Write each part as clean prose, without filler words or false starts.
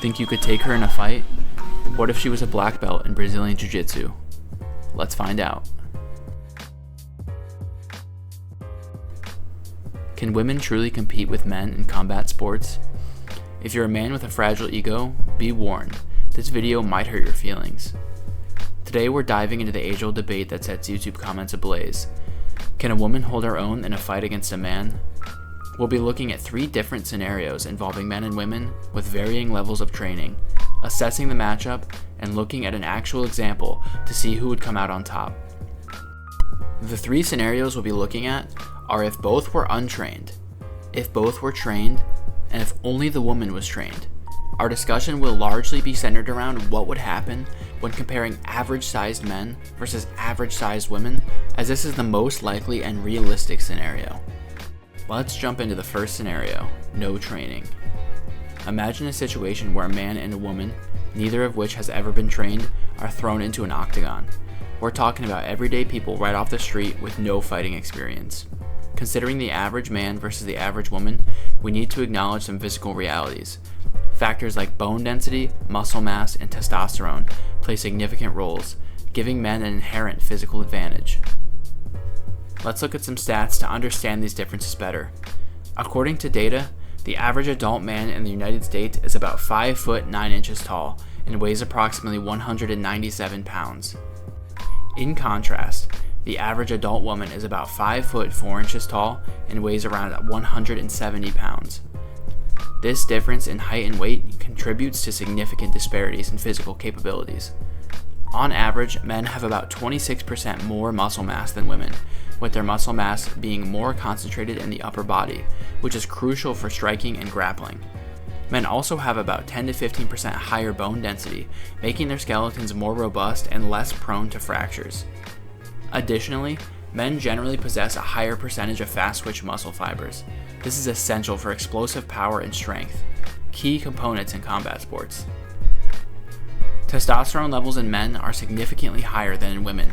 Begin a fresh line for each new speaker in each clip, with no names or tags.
Think you could take her in a fight? What if she was a black belt in Brazilian Jiu-Jitsu? Let's find out. Can women truly compete with men in combat sports? If you're a man with a fragile ego, be warned, this video might hurt your feelings. Today we're diving into the age-old debate that sets YouTube comments ablaze. Can a woman hold her own in a fight against a man? We'll be looking at 3 different scenarios involving men and women with varying levels of training, assessing the matchup, and looking at an actual example to see who would come out on top. The 3 scenarios we'll be looking at are if both were untrained, if both were trained, and if only the woman was trained. Our discussion will largely be centered around what would happen when comparing average-sized men versus average-sized women, as this is the most likely and realistic scenario. Let's jump into the first scenario, no training. Imagine a situation where a man and a woman, neither of which has ever been trained, are thrown into an octagon. We're talking about everyday people right off the street with no fighting experience. Considering the average man versus the average woman, we need to acknowledge some physical realities. Factors like bone density, muscle mass, and testosterone play significant roles, giving men an inherent physical advantage. Let's look at some stats to understand these differences better. According to data, the average adult man in the United States is about 5 foot 9 inches tall and weighs approximately 197 pounds. In contrast, the average adult woman is about 5 foot 4 inches tall and weighs around 170 pounds. This difference in height and weight contributes to significant disparities in physical capabilities. On average, men have about 26% more muscle mass than women, with their muscle mass being more concentrated in the upper body, which is crucial for striking and grappling. Men also have about 10 to 15% higher bone density, making their skeletons more robust and less prone to fractures. Additionally, men generally possess a higher percentage of fast-twitch muscle fibers. This is essential for explosive power and strength, key components in combat sports. Testosterone levels in men are significantly higher than in women,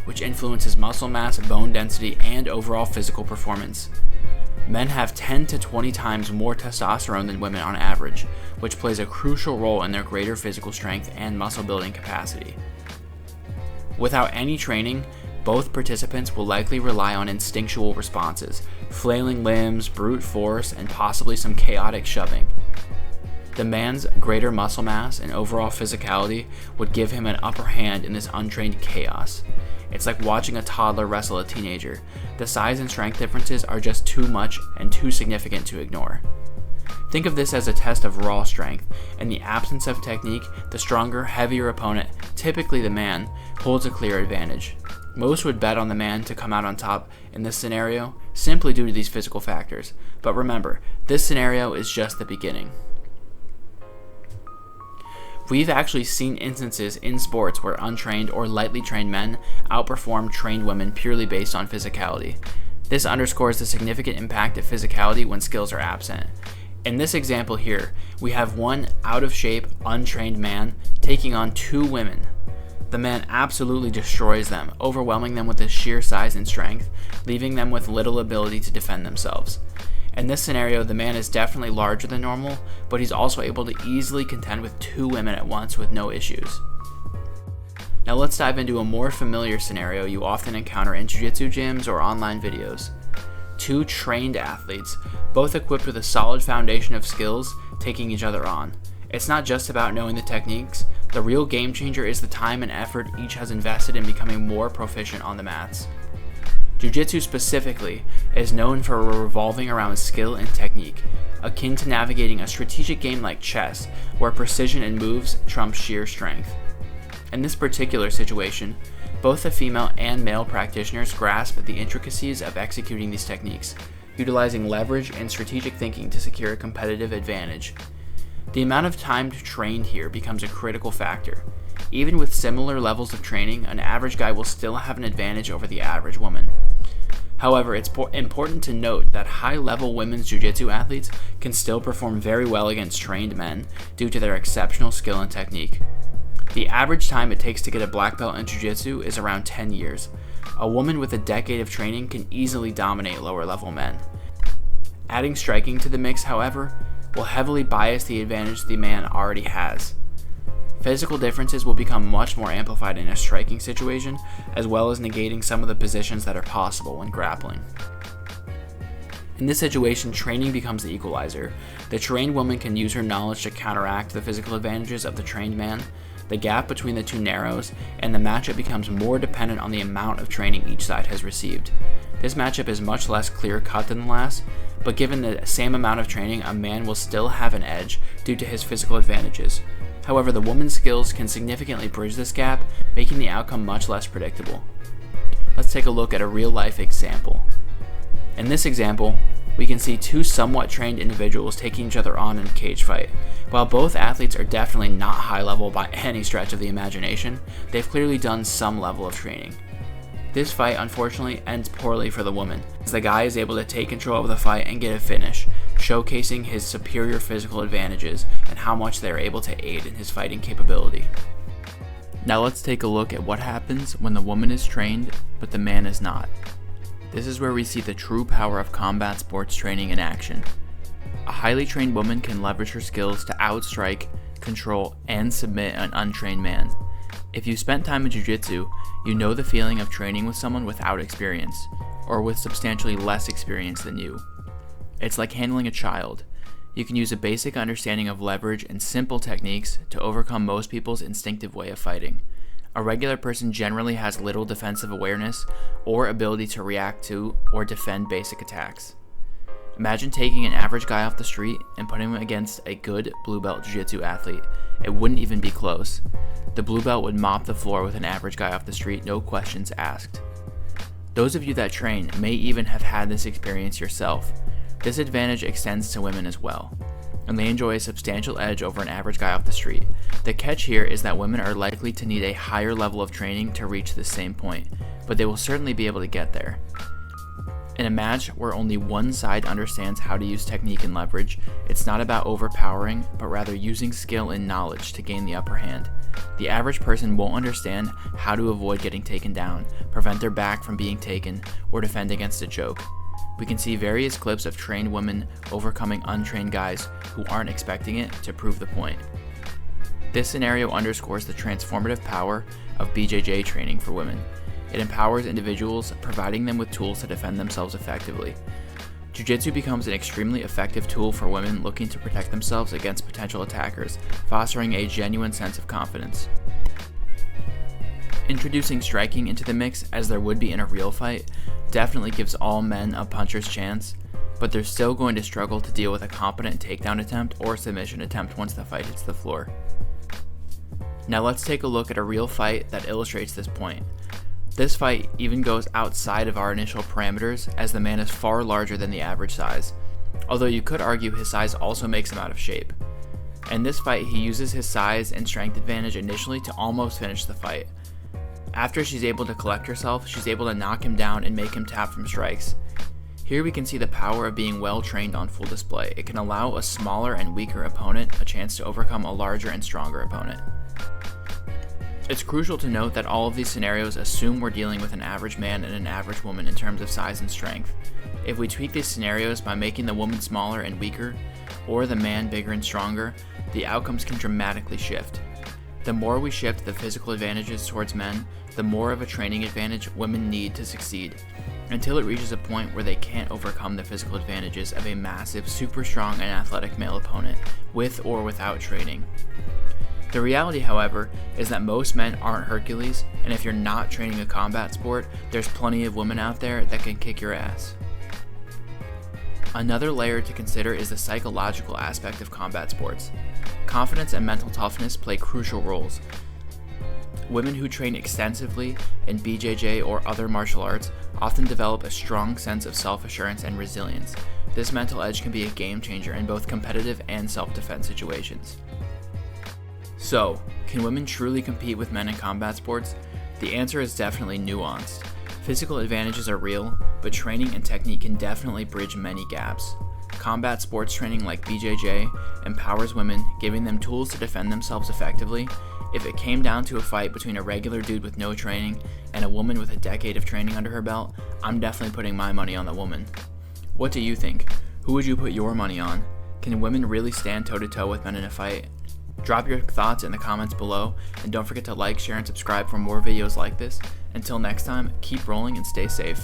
which influences muscle mass, bone density, and overall physical performance. Men have 10 to 20 times more testosterone than women on average, which plays a crucial role in their greater physical strength and muscle building capacity. Without any training, both participants will likely rely on instinctual responses, flailing limbs, brute force, and possibly some chaotic shoving. The man's greater muscle mass and overall physicality would give him an upper hand in this untrained chaos. It's like watching a toddler wrestle a teenager. The size and strength differences are just too much and too significant to ignore. Think of this as a test of raw strength. In the absence of technique, the stronger, heavier opponent, typically the man, holds a clear advantage. Most would bet on the man to come out on top in this scenario simply due to these physical factors. But remember, this scenario is just the beginning. We've actually seen instances in sports where untrained or lightly trained men outperform trained women purely based on physicality. This underscores the significant impact of physicality when skills are absent. In this example here, we have one out-of-shape, untrained man taking on 2 women. The man absolutely destroys them, overwhelming them with his sheer size and strength, leaving them with little ability to defend themselves. In this scenario, the man is definitely larger than normal, but he's also able to easily contend with 2 women at once with no issues. Now let's dive into a more familiar scenario you often encounter in jiu-jitsu gyms or online videos. 2 trained athletes, both equipped with a solid foundation of skills, taking each other on. It's not just about knowing the techniques. The real game changer is the time and effort each has invested in becoming more proficient on the mats. Jiu-Jitsu specifically is known for revolving around skill and technique, akin to navigating a strategic game like chess, where precision and moves trump sheer strength. In this particular situation, both the female and male practitioners grasp the intricacies of executing these techniques, utilizing leverage and strategic thinking to secure a competitive advantage. The amount of time trained here becomes a critical factor. Even with similar levels of training, an average guy will still have an advantage over the average woman. However, it's important to note that high-level women's jiu-jitsu athletes can still perform very well against trained men due to their exceptional skill and technique. The average time it takes to get a black belt in jiu-jitsu is around 10 years. A woman with a decade of training can easily dominate lower-level men. Adding striking to the mix, however, will heavily bias the advantage the man already has. Physical differences will become much more amplified in a striking situation, as well as negating some of the positions that are possible when grappling. In this situation, training becomes the equalizer. The trained woman can use her knowledge to counteract the physical advantages of the trained man. The gap between the two narrows, and the matchup becomes more dependent on the amount of training each side has received. This matchup is much less clear-cut than the last, but given the same amount of training, a man will still have an edge due to his physical advantages. However, the woman's skills can significantly bridge this gap, making the outcome much less predictable. Let's take a look at a real-life example. In this example, we can see two somewhat trained individuals taking each other on in a cage fight. While both athletes are definitely not high level by any stretch of the imagination, they've clearly done some level of training. This fight unfortunately ends poorly for the woman, as the guy is able to take control of the fight and get a finish, showcasing his superior physical advantages and how much they are able to aid in his fighting capability. Now let's take a look at what happens when the woman is trained, but the man is not. This is where we see the true power of combat sports training in action. A highly trained woman can leverage her skills to outstrike, control, and submit an untrained man. If you spent time in Jiu-Jitsu, you know the feeling of training with someone without experience, or with substantially less experience than you. It's like handling a child. You can use a basic understanding of leverage and simple techniques to overcome most people's instinctive way of fighting. A regular person generally has little defensive awareness or ability to react to or defend basic attacks. Imagine taking an average guy off the street and putting him against a good blue belt jiu-jitsu athlete. It wouldn't even be close. The blue belt would mop the floor with an average guy off the street, no questions asked. Those of you that train may even have had this experience yourself. This advantage extends to women as well, and they enjoy a substantial edge over an average guy off the street. The catch here is that women are likely to need a higher level of training to reach this same point, but they will certainly be able to get there. In a match where only one side understands how to use technique and leverage, it's not about overpowering, but rather using skill and knowledge to gain the upper hand. The average person won't understand how to avoid getting taken down, prevent their back from being taken, or defend against a choke. We can see various clips of trained women overcoming untrained guys who aren't expecting it to prove the point. This scenario underscores the transformative power of BJJ training for women. It empowers individuals, providing them with tools to defend themselves effectively. Jiu-Jitsu becomes an extremely effective tool for women looking to protect themselves against potential attackers, fostering a genuine sense of confidence. Introducing striking into the mix, as there would be in a real fight, definitely gives all men a puncher's chance, but they're still going to struggle to deal with a competent takedown attempt or submission attempt once the fight hits the floor. Now let's take a look at a real fight that illustrates this point. This fight even goes outside of our initial parameters, as the man is far larger than the average size, although you could argue his size also makes him out of shape. In this fight, he uses his size and strength advantage initially to almost finish the fight. After she's able to collect herself, she's able to knock him down and make him tap from strikes. Here we can see the power of being well trained on full display. It can allow a smaller and weaker opponent a chance to overcome a larger and stronger opponent. It's crucial to note that all of these scenarios assume we're dealing with an average man and an average woman in terms of size and strength. If we tweak these scenarios by making the woman smaller and weaker, or the man bigger and stronger, the outcomes can dramatically shift. The more we shift the physical advantages towards men, the more of a training advantage women need to succeed, until it reaches a point where they can't overcome the physical advantages of a massive, super strong and athletic male opponent, with or without training. The reality, however, is that most men aren't Hercules, and if you're not training a combat sport, there's plenty of women out there that can kick your ass. Another layer to consider is the psychological aspect of combat sports. Confidence and mental toughness play crucial roles. Women who train extensively in BJJ or other martial arts often develop a strong sense of self-assurance and resilience. This mental edge can be a game changer in both competitive and self-defense situations. So, can women truly compete with men in combat sports? The answer is definitely nuanced. Physical advantages are real, but training and technique can definitely bridge many gaps. Combat sports training like BJJ empowers women, giving them tools to defend themselves effectively. If it came down to a fight between a regular dude with no training and a woman with a decade of training under her belt, I'm definitely putting my money on the woman. What do you think? Who would you put your money on? Can women really stand toe-to-toe with men in a fight? Drop your thoughts in the comments below, and don't forget to like, share, and subscribe for more videos like this. Until next time, keep rolling and stay safe.